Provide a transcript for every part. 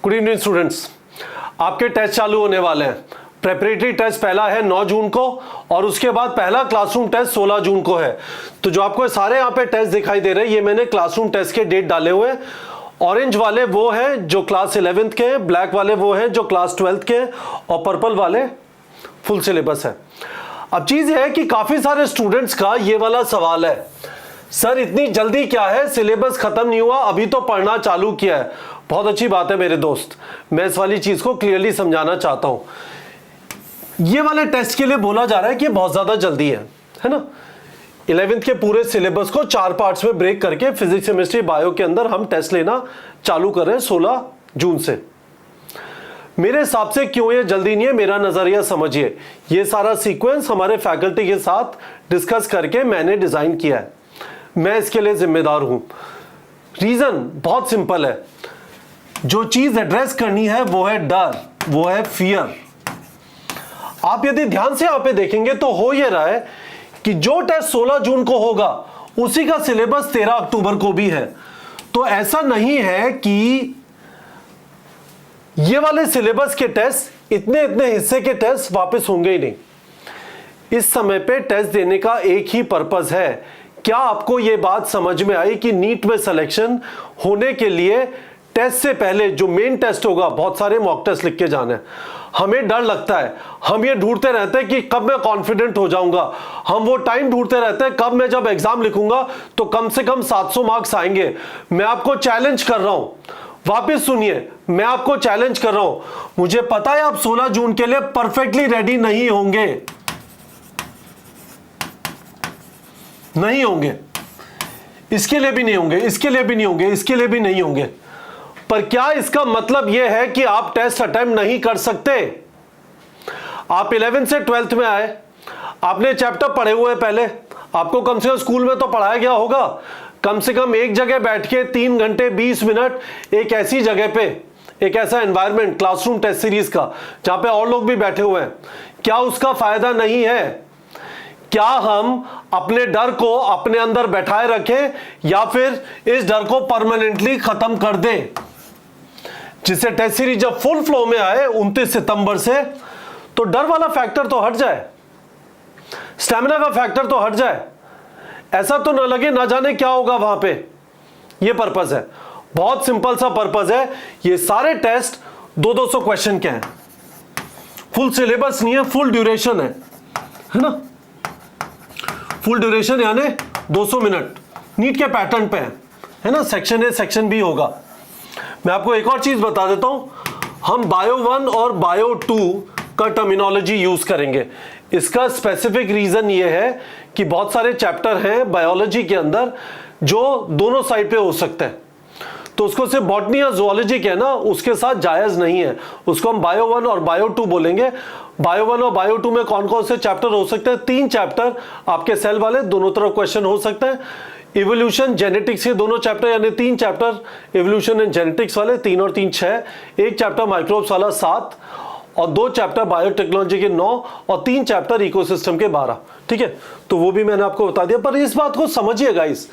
Good evening students, आपके test चालू होने वाले हैं। प्रेपरेटरी टेस्ट पहला है 9 जून को और उसके बाद पहला क्लासरूम टेस्ट 16 जून को है। तो जो आपको सारे यहाँ पे टेस्ट दिखाई दे रहे हैं, ये मैंने क्लासरूम टेस्ट के डेट डाले हुए हैं। ऑरेंज वाले वो हैं जो क्लास 11th के हैं, ब्लैक वाले वो हैं जो क्लास 12th के हैं और पर्पल वाले फुल सिलेबस है। अब चीज़ ये है कि काफ़ी सारे स्टूडेंट्स का ये वाला सवाल है, सर इतनी जल्दी क्या है, सिलेबस खत्म नहीं हुआ, अभी तो पढ़ना चालू किया है। बहुत अच्छी बात है मेरे दोस्त, मैं इस वाली चीज़ को क्लियरली समझाना चाहता हूँ। ये वाले टेस्ट के लिए बोला जा रहा है कि बहुत ज़्यादा जल्दी है ना। 11th के पूरे सिलेबस को 4 पार्ट्स में ब्रेक करके फिजिक्स केमिस्ट्री बायो के अंदर हम टेस्ट लेना चालू कर रहे हैं 16 जून से। मेरे हिसाब से क्यों ये जल्दी नहीं है, मेरा नज़रिया समझिए। ये सारा सीक्वेंस हमारे फैकल्टी के साथ डिस्कस करके मैंने डिज़ाइन किया है, मैं इसके लिए जिम्मेदार हूँ। रीज़न बहुत सिंपल है, जो चीज़ एड्रेस करनी है वो है डर, वो है फियर। आप यदि ध्यान से यहाँ पे देखेंगे तो हो ये रहा है कि जो टेस्ट 16 जून को होगा उसी का सिलेबस 13 अक्टूबर को भी है। तो ऐसा नहीं है कि ये वाले सिलेबस के टेस्ट इतने हिस्से के टेस्ट वापस होंगे ही नहीं। इस समय पे टेस्ट देने का एक ही पर्पस है। क्या आपको ये बात समझ में आई कि नीट में सिलेक्शन होने के लिए टेस्ट से पहले जो मेन टेस्ट होगा, बहुत सारे मॉक टेस्ट लिख के जाने हैं। हमें डर लगता है, हम ये ढूंढते रहते हैं कि कब मैं कॉन्फिडेंट हो जाऊंगा, हम वो टाइम ढूंढते रहते हैं कब मैं जब एग्जाम लिखूंगा तो कम से कम 700 मार्क्स आएंगे। मैं आपको चैलेंज कर रहा हूं, वापस सुनिए, मैं आपको चैलेंज कर रहा हूं। मुझे पता है आप 16 जून के लिए परफेक्टली रेडी नहीं होंगे, नहीं होंगे, इसके लिए भी नहीं होंगे, इसके लिए भी नहीं होंगे, इसके लिए भी नहीं होंगे। पर क्या इसका मतलब यह है कि आप टेस्ट अटेम्प्ट नहीं कर सकते? आप 11th से 12th में आए, आपने चैप्टर पढ़े हुए पहले, आपको कम से कम स्कूल में तो पढ़ाया गया होगा। कम से कम एक जगह बैठ के 3 घंटे 20 मिनट एक ऐसी जगह पे, एक ऐसा एनवायरनमेंट क्लासरूम टेस्ट सीरीज का जहां पे और लोग भी बैठे हुए हैं, क्या उसका फायदा नहीं है? क्या हम अपने डर को अपने अंदर बैठाए रखें या फिर इस डर को परमानेंटली खत्म कर दें, जिससे टेस्ट सीरीज जब फुल फ्लो में आए 29 सितंबर से तो डर वाला फैक्टर तो हट जाए, स्टैमिना का फैक्टर तो हट जाए, ऐसा तो ना लगे ना जाने क्या होगा वहां पे। ये पर्पस है, बहुत सिंपल सा पर्पस है। ये सारे टेस्ट 200 क्वेश्चन के हैं, फुल सिलेबस नहीं है, फुल ड्यूरेशन है ना। फुल ड्यूरेशन यानी 200 मिनट नीट के पैटर्न पे है ना। सेक्शन ए सेक्शन बी होगा। मैं आपको एक और चीज बता देता हूं, हम बायो 1 और बायो 2 का टर्मिनोलॉजी यूज करेंगे। इसका स्पेसिफिक रीजन ये है कि बहुत सारे चैप्टर हैं बायोलॉजी के अंदर जो दोनों साइड पे हो सकते हैं, तो उसको सिर्फ बॉटनी या जूलॉजी कहना उसके साथ जायज नहीं है। उसको हम बायो 1 और बायो 2 बोलेंगे। बायो 1 और बायो 2 में कौन कौन से चैप्टर हो सकते हैं? 3 चैप्टर आपके सेल वाले, दोनों तरफ क्वेश्चन हो सकते हैं। इवोल्यूशन जेनेटिक्स के दोनों चैप्टर यानी 3 चैप्टर इवोल्यूशन एंड जेनेटिक्स वाले, 3 और 3 6, एक चैप्टर माइक्रोब्स वाला 7 और 2 चैप्टर बायोटेक्नोलॉजी के 9 और 3 चैप्टर इकोसिस्टम के 12। ठीक है, तो वो भी मैंने आपको बता दिया। पर इस बात को समझिए गाइस,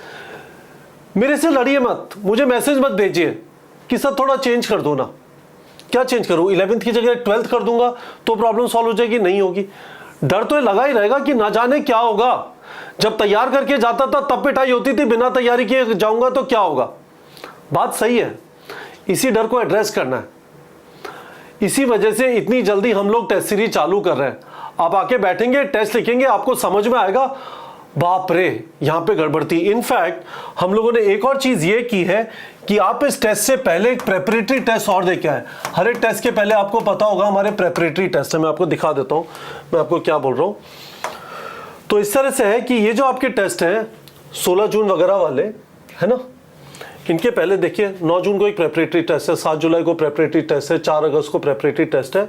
मेरे से लड़िए मत, मुझे मैसेज मत भेजिए कि सर थोड़ा चेंज कर दो ना। क्या चेंज करूं? 11th की जगह 12th कर दूंगा तो प्रॉब्लम सॉल्व हो जाएगी? नहीं होगी। डर तो लगा ही रहेगा कि ना जाने क्या होगा। जब तैयार करके जाता था तब पिटाई होती थी, बिना तैयारी किए जाऊंगा तो क्या होगा। बात सही है, इसी डर को एड्रेस करना है। इसी वजह से इतनी जल्दी हम लोग टेस्ट सीरीज चालू कर रहे हैं। आप आके बैठेंगे, टेस्ट लिखेंगे, आपको समझ में आएगा बाप रे यहां पे गड़बड़ थी। इनफैक्ट हम लोगों ने एक और चीज ये की है कि आप इस टेस्ट से पहले एक प्रेपरेटरी टेस्ट और देके आए। हर एक टेस्ट के पहले आपको पता होगा हमारे प्रेपरेटरी टेस्ट है। मैं आपको दिखा देता हूं मैं आपको क्या बोल रहा हूं। तो इस तरह से है कि ये जो आपके टेस्ट हैं 16 जून वगैरह वाले है ना, इनके पहले देखिए 9 जून को एक प्रेपरेटरी टेस्ट है, 7 जुलाई को प्रेपरेटरी टेस्ट है, 4 अगस्त को प्रेपरेटरी टेस्ट है।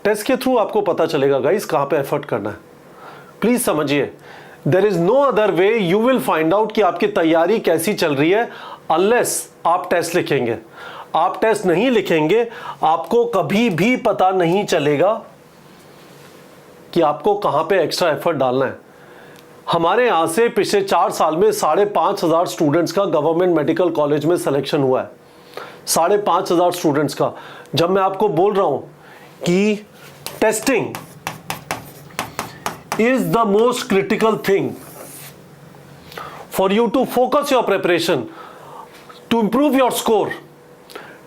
टेस्ट के थ्रू आपको पता चलेगा गाइस कहां पे एफर्ट करना है। प्लीज समझिए, there is no other way you will find out कि आपकी तैयारी कैसी चल रही है अनलेस आप टेस्ट लिखेंगे। आप टेस्ट नहीं लिखेंगे, आपको कभी भी पता नहीं चलेगा कि आपको कहां पे एक्स्ट्रा एफर्ट डालना है। हमारे यहाँ से पिछले 4 साल में 5,500 स्टूडेंट्स का गवर्नमेंट मेडिकल कॉलेज में सिलेक्शन हुआ है। 5,500 स्टूडेंट्स का। जब मैं आपको बोल रहा हूं कि testing is the most critical thing for you to focus your preparation to improve your score,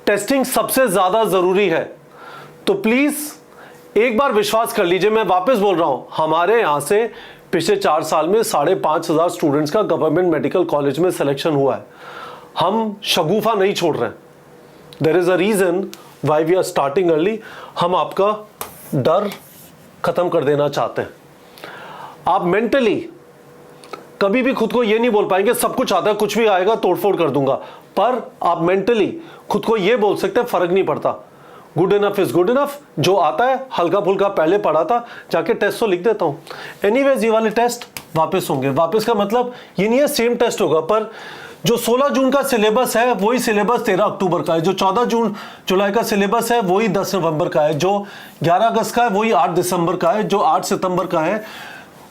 testing सबसे ज्यादा जरूरी है। तो प्लीज एक बार विश्वास कर लीजिए, मैं वापस बोल रहा हूं, हमारे यहां से पिछले 4 साल में 5,500 स्टूडेंट्स का गवर्नमेंट मेडिकल कॉलेज में सिलेक्शन हुआ है। हम शगुफा नहीं छोड़ रहे हैं। There is a reason why we are starting early. हम आपका डर खत्म कर देना चाहते हैं। आप मेंटली कभी भी खुद को यह नहीं बोल पाएंगे सब कुछ आता है, कुछ भी आएगा तोड़फोड़ कर दूंगा, पर आप मेंटली खुद को यह बोल सकते हैं फर्क नहीं पड़ता, good enough is good enough, जो आता है हल्का फुल्का पहले पढ़ा था, जाके टेस्ट तो लिख देता हूं। एनीवेज ये वाले टेस्ट वापस होंगे। वापस का मतलब ये नहीं है सेम टेस्ट होगा, पर जो 16 जून का सिलेबस है वही सिलेबस 13 अक्टूबर का है, जो 14 जुलाई का सिलेबस है वही 10 नवंबर का है, जो 11 अगस्त का है वही 8 दिसंबर का है, जो 8 सितंबर का है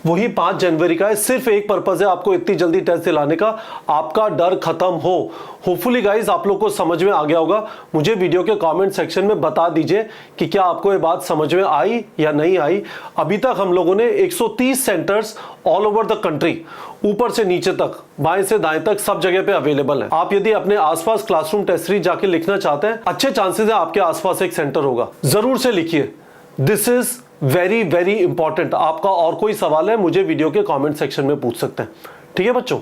वही 5 जनवरी का है। सिर्फ एक पर्पज है आपको इतनी जल्दी टेस्ट दिलाने का, आपका डर खत्म हो। होपफुली गाइस आप लोग को समझ में आ गया होगा। मुझे वीडियो के कमेंट सेक्शन में बता दीजिए कि क्या आपको ये बात समझ में आई या नहीं आई। अभी तक हम लोगों ने 130 centres all over the country, ऊपर से नीचे तक, बाएं से दाएं तक सब जगह पे अवेलेबल है। आप यदि अपने आसपास क्लासरूम टेस्ट सीरीज जाके लिखना चाहते हैं, अच्छे चांसेस है आपके आसपास एक सेंटर होगा। जरूर से लिखिए, this is very very important. आपका और कोई सवाल है मुझे वीडियो के कमेंट सेक्शन में पूछ सकते हैं। ठीक है बच्चों।